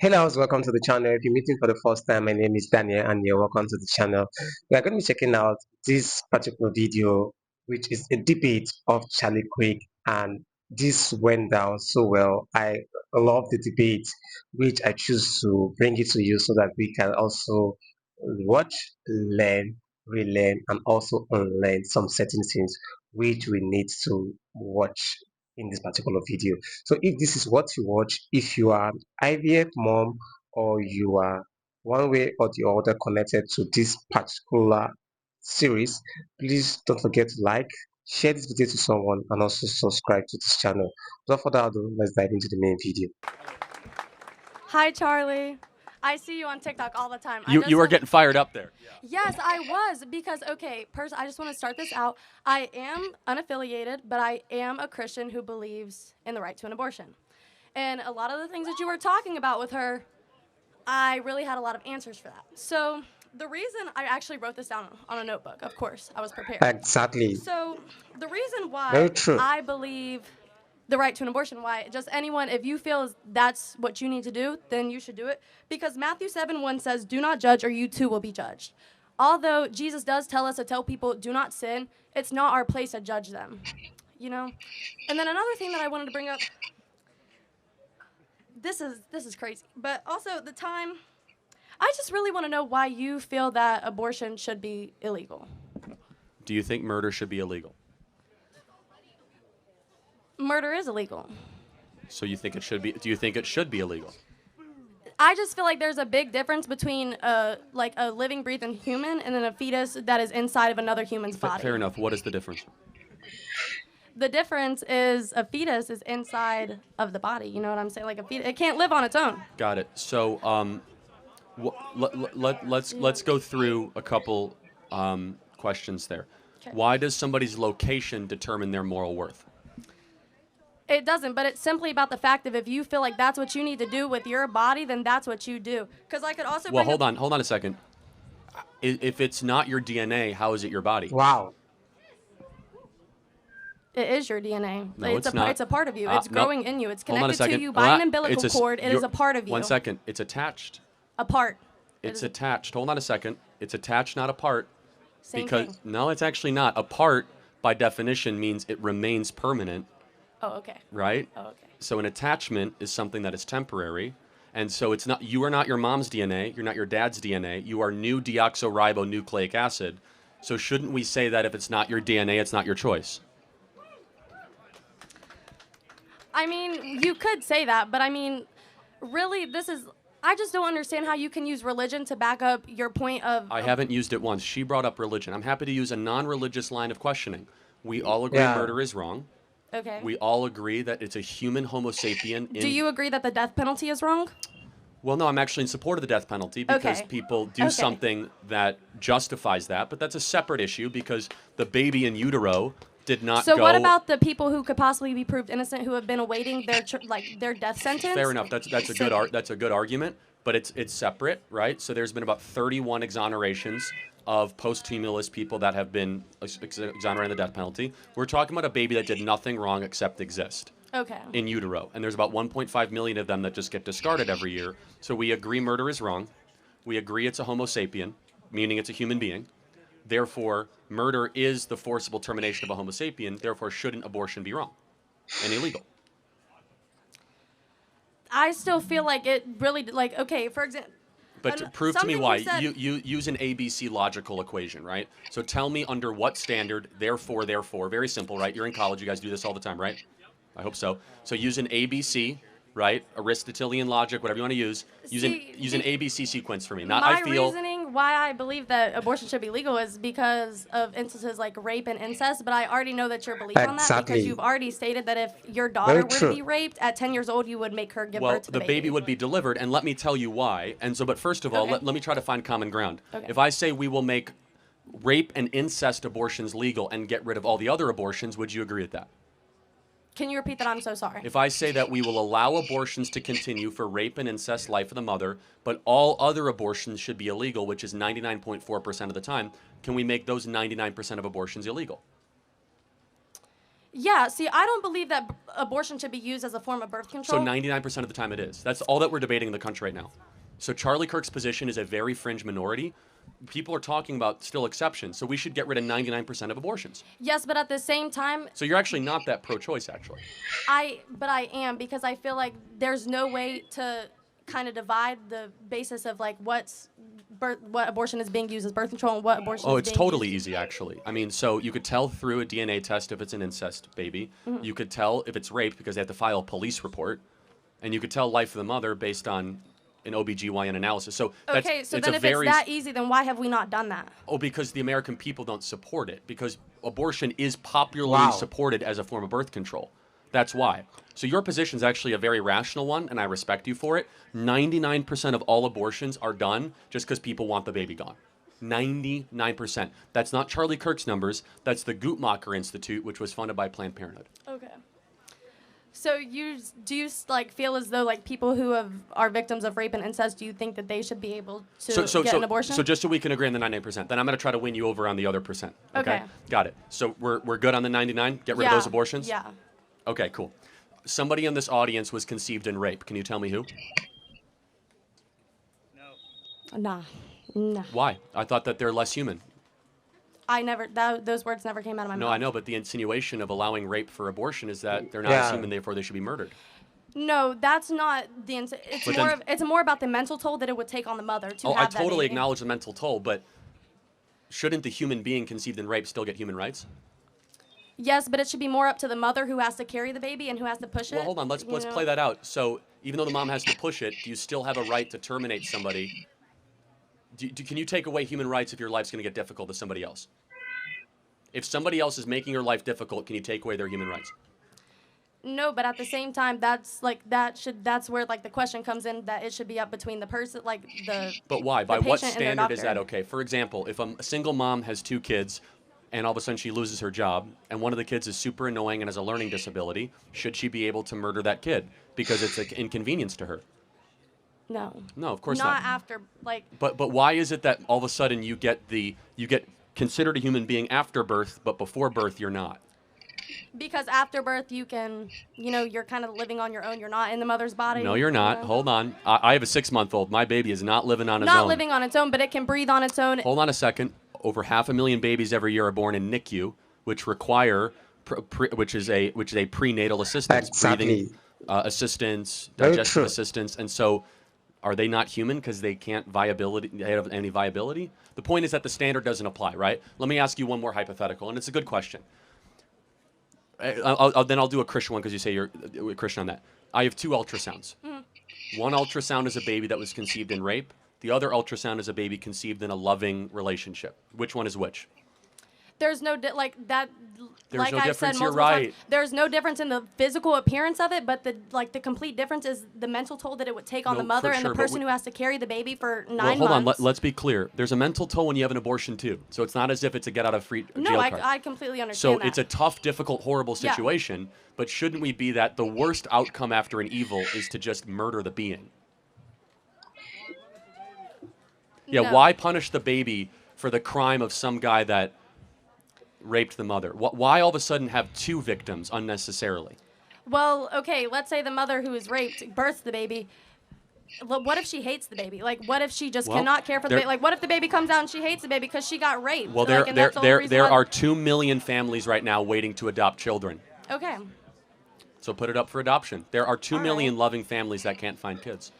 Hello, welcome to the channel. If you're meeting for the first time, my name is Daniel and you're welcome to the channel. We are going to be checking out this particular video, which is a debate of Charlie Quick, and this went down so well. I love the debate, which I choose to bring it to you so that we can also watch, learn, relearn, and also unlearn some certain things which we need to watch in this particular video. So if this is what you watch, if you are IVF mom or you are one way or the other connected to this particular series, please don't forget to like, share this video to someone, and also subscribe to this channel. Without further ado, let's dive into the main video. Hi, Charlie. I see you on TikTok all the time. You were getting fired up there. Yes, I was because I just want to start this out. I am unaffiliated, but I am a Christian who believes in the right to an abortion. And a lot of the things that you were talking about with her, I really had a lot of answers for that. So the reason I actually wrote this down on a notebook, of course, I was prepared. Exactly. So the reason Very why true. I believe the right to an abortion, why just anyone, if you feel that's what you need to do, then you should do it. Because Matthew 7:1 says, do not judge or you too will be judged. Although Jesus does tell us to tell people, do not sin, it's not our place to judge them, you know? And then another thing that I wanted to bring up, this is crazy, but also the time, I just really want to know why you feel that abortion should be illegal. Do you think murder should be illegal? Murder is illegal. So you think it should be? Do you think it should be illegal? I just feel like there's a big difference between like a living, breathing human and then a fetus that is inside of another human's body. Fair enough. What is the difference? The difference is a fetus is inside of the body. You know what I'm saying? Like a fetus, it can't live on its own. Got it. So let's go through a couple questions there. Okay. Why does somebody's location determine their moral worth? It doesn't, but it's simply about the fact of if you feel like that's what you need to do with your body, then that's what you do. Because I could also Well, hold on a second. If it's not your DNA, how is it your body? Wow. It is your DNA. No, it's not. It's a part of you. It's growing in you. It's connected to you Hold by on. an umbilical cord. It is a part of you. 1 second. It's attached. A part. It's attached. Hold on a second. It's attached, not a part. Same Because thing. no, it's actually not. A part, by definition, means it remains permanent, Oh, okay. right? Oh, okay. So an attachment is something that is temporary, and so it's not. You are not your mom's DNA. You're not your dad's DNA. You are new deoxyribonucleic acid. So shouldn't we say that if it's not your DNA, it's not your choice? I mean, you could say that, but I mean, really, I just don't understand how you can use religion to back up your point of. I haven't used it once. She brought up religion. I'm happy to use a non-religious line of questioning. We all agree Yeah. murder is wrong. Okay. We all agree that it's a human Homo sapien. Do you agree that the death penalty is wrong? Well, no, I'm actually in support of the death penalty because Okay. people do Okay. something that justifies that, but that's a separate issue because the baby in utero did not So go. what about the people who could possibly be proved innocent who have been awaiting their death sentence? Fair enough. That's a good argument, but it's separate, right? So there's been about 31 exonerations of posthumous people that have been exonerated of the death penalty. We're talking about a baby that did nothing wrong except exist Okay. in utero, and there's about 1.5 million of them that just get discarded every year. So we agree murder is wrong. We agree it's a Homo sapien, meaning it's a human being. Therefore, murder is the forcible termination of a Homo sapien. Therefore, shouldn't abortion be wrong and illegal? I still feel like it really okay. For example. But prove to me something why. you said- You use an ABC logical equation, right? So tell me under what standard, therefore, very simple, right? You're in college, you guys do this all the time, right? I hope so. So use an ABC, right? Aristotelian logic, whatever you want to use. Use an ABC sequence for me. Not My I feel. reasoning why I believe that abortion should be legal is because of instances like rape and incest, but I already know that your belief on that Exactly. because you've already stated that if your daughter Very were true. to be raped at 10 years old, you would make her give Well, birth to the baby would be delivered, and let me tell you why. And so, but first of all, Okay. let me try to find common ground. Okay. If I say we will make rape and incest abortions legal and get rid of all the other abortions, would you agree with that? Can you repeat that? I'm so sorry. If I say that we will allow abortions to continue for rape and incest life of the mother, but all other abortions should be illegal, which is 99.4% of the time, can we make those 99% of abortions illegal? Yeah, see, I don't believe that abortion should be used as a form of birth So control. 99% of the time it is. That's all that we're debating in the country right now. So Charlie Kirk's position is a very fringe minority. People are talking about still exceptions. So we should get rid of 99% of abortions. Yes, but at the same time, So you're actually not that pro-choice, actually. I am, because I feel like there's no way to kind of divide the basis of like what abortion is being used as birth control and what abortion Oh, is it's being totally used. easy, actually. I mean, so you could tell through a DNA test if it's an incest baby. You could tell if it's rape because they have to file a police report. And you could tell life of the mother based on an OBGYN analysis. So that's, Okay, so it's then a if very, it's that easy, then why have we not done that? Oh, because the American people don't support it. Because abortion is popularly Wow. supported as a form of birth control. That's why. So your position is actually a very rational one, and I respect you for it. 99% of all abortions are done just because people want the baby gone. 99%. That's not Charlie Kirk's numbers. That's the Guttmacher Institute, which was funded by Planned Parenthood. Okay. So do you like feel as though like people who are victims of rape and incest, do you think that they should be able to get an abortion? So just so we can agree on the 99%, then I'm going to try to win you over on the other percent. Okay? Okay. Got it. So we're good on the 99? Get rid of those abortions? Yeah. Okay, cool. Somebody in this audience was conceived in rape. Can you tell me who? Nah. Why? I thought that they're less human. I never. Those words never came out of my mouth. No, I know, but the insinuation of allowing rape for abortion is that they're not Yeah. as human, therefore they should be murdered. No, that's not the. It's But more then- of. It's more about the mental toll that it would take on the mother to Oh, have I that totally baby. acknowledge the mental toll, but shouldn't the human being conceived in rape still get human rights? Yes, but it should be more up to the mother who has to carry the baby and who has to push it. Well, hold on. Let's play that out. So even though the mom has to push it, do you still have a right to terminate somebody? Can you take away human rights if your life's going to get difficult to somebody else? If somebody else is making your life difficult, can you take away their human rights? No, but at the same time, that's where like the question comes in, that it should be up between the person, like the. But why? the By what patient and their standard is that doctor. okay? For example, if a single mom has 2 kids and all of a sudden she loses her job and one of the kids is super annoying and has a learning disability, should she be able to murder that kid because it's an inconvenience to her? No. No, of course Not not. after like. But why is it that all of a sudden you get considered a human being after birth, but before birth you're not? Because after birth, you can, you're kind of living on your own. You're not in the mother's body. No, you're not. Hold on. I have a 6-month-old. My baby is not living on its own. Not living on its own, but it can breathe on its own. Hold on a second. Over 500,000 babies every year are born in NICU, which require, which is a prenatal assistance, Exactly. breathing assistance, Very digestive true. assistance, and so. Are they not human because they can't they have any viability? The point is that the standard doesn't apply, right? Let me ask you one more hypothetical, and it's a good question. Then I'll do a Christian one because you say you're a Christian on that. I have 2 ultrasounds. One ultrasound is a baby that was conceived in rape. The other ultrasound is a baby conceived in a loving relationship. Which one is which? There's no like that. There's like no I've difference, said you're multiple right. times, there's no difference in the physical appearance of it, but the complete difference is the mental toll that it would take on No, the mother for and sure, the but person who has to carry the baby for 9 Well, hold on. months. Let's be clear. There's a mental toll when you have an abortion too. So it's not as if it's a get out of free No, jail I, card. I completely So understand that. it's a tough, difficult, horrible Yeah. situation. But shouldn't we be that the worst outcome after an evil is to just murder the being? Yeah, No. why punish the baby for the crime of some guy that raped the mother? Why all of a sudden have 2 victims unnecessarily? Well, okay, let's say the mother who is raped births the baby. What if she hates the baby? Like, what if she just Well, cannot care for the there- baby? Like, what if the baby comes out and she hates the baby because she got raped? Well, like, and that's the only reason there why- are 2 million families right now waiting to adopt children. Okay. So put it up for adoption. There are 2 All million right. loving families that can't find kids.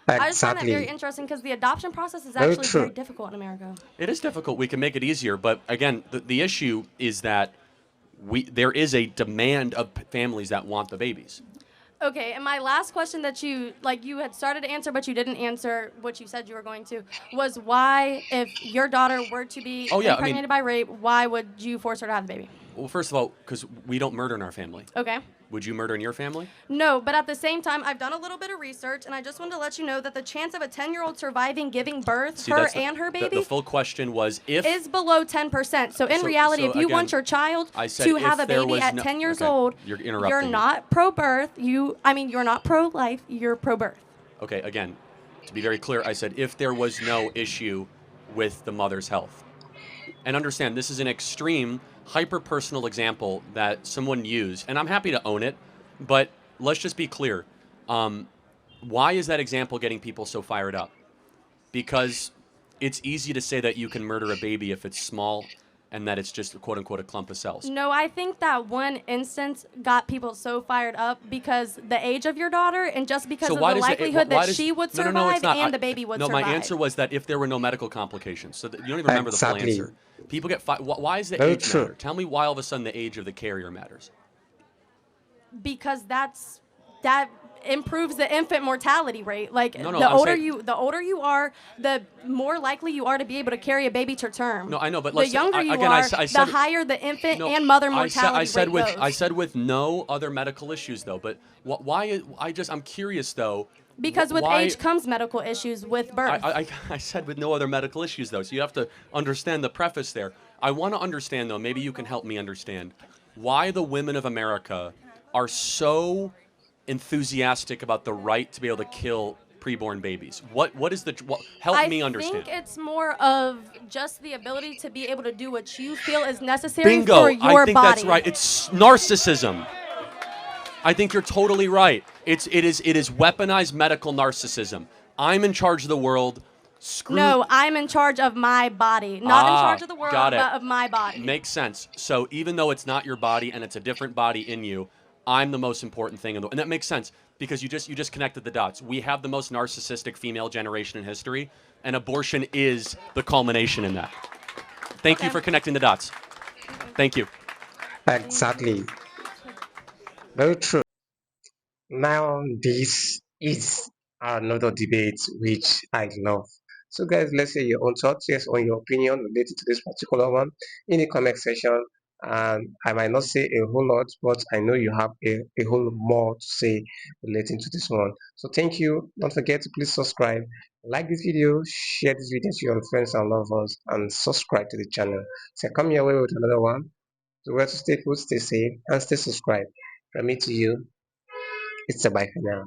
I just find that very Exactly. interesting because the adoption process is Very actually true. very difficult in America. It is difficult. We can make it easier, but again, the issue is that there is a demand of families that want the babies. Okay, and my last question that you had started to answer but you didn't answer what you said you were going to was why, if your daughter were to be Oh, yeah, I mean- impregnated by rape, why would you force her to have the baby? Well, first of all, because we don't murder in our family. Okay. Would you murder in your family? No, but at the same time, I've done a little bit of research, and I just wanted to let you know that the chance of a 10-year-old surviving giving birth, See, her that's and her the baby, full question was if is below 10%. So in So- reality, so if you again, want your child I said to if have a there baby was at no- 10 years okay, old, you're interrupting me. not pro-birth. You're not pro-life. You're pro-birth. Okay, again, to be very clear, I said if there was no issue with the mother's health. And understand this is an extreme, hyper personal example that someone used, and I'm happy to own it, but let's just be clear. Um, why is that example getting people so fired up? Because it's easy to say that you can murder a baby if it's small and that it's just quote unquote a clump of cells. No, I think that one instance got people so fired up because the age of your daughter and just because So of why the does likelihood why that does she would no, no, no, it's survive not. and the baby would No, survive. my answer was that if there were no medical complications. So that, you don't even remember the full Exactly. answer. People get why is the Very age true. matter? Tell me why all of a sudden the age of the carrier matters. Because that improves the infant mortality rate. Like No, no, the I'm older saying the older you are, the more likely you are to be able to carry a baby to term. no, I know, but The let's younger you again, are, I said the higher the infant no. and mother I said mortality rate goes. I said with no other medical issues though. But why? I'm curious though. Because with why? age comes medical issues with birth. I said with no other medical issues though, so you have to understand the preface there. I want to understand though, maybe you can help me understand why the women of America are so enthusiastic about the right to be able to kill preborn babies. What is the help me understand? I think it's more of just the ability to be able to do what you feel is necessary for Bingo! your I think body. that's right. It's narcissism. I think you're totally right. It is weaponized medical narcissism. I'm in charge of the world. Screw. No, I'm in charge of my body. Not in charge of the world, got it. but of my body. Makes sense. So even though it's not your body and it's a different body in you, I'm the most important thing in the, and that makes sense because you just connected the dots. We have the most narcissistic female generation in history, and abortion is the culmination in that. Thank you Okay. for connecting the dots. Thank you. Exactly. Very true. Now, this is another debate which I love. So, guys, let's say your own thoughts, yes, on your opinion related to this particular one in the comment section. And I might not say a whole lot, but I know you have a whole more to say relating to this one. So, thank you. Don't forget to please subscribe, like this video, share this video to your friends and loved ones, and subscribe to the channel. So, come your way with another one. So, where to stay put, stay safe, and stay subscribed. From me to you. It's a bye for now.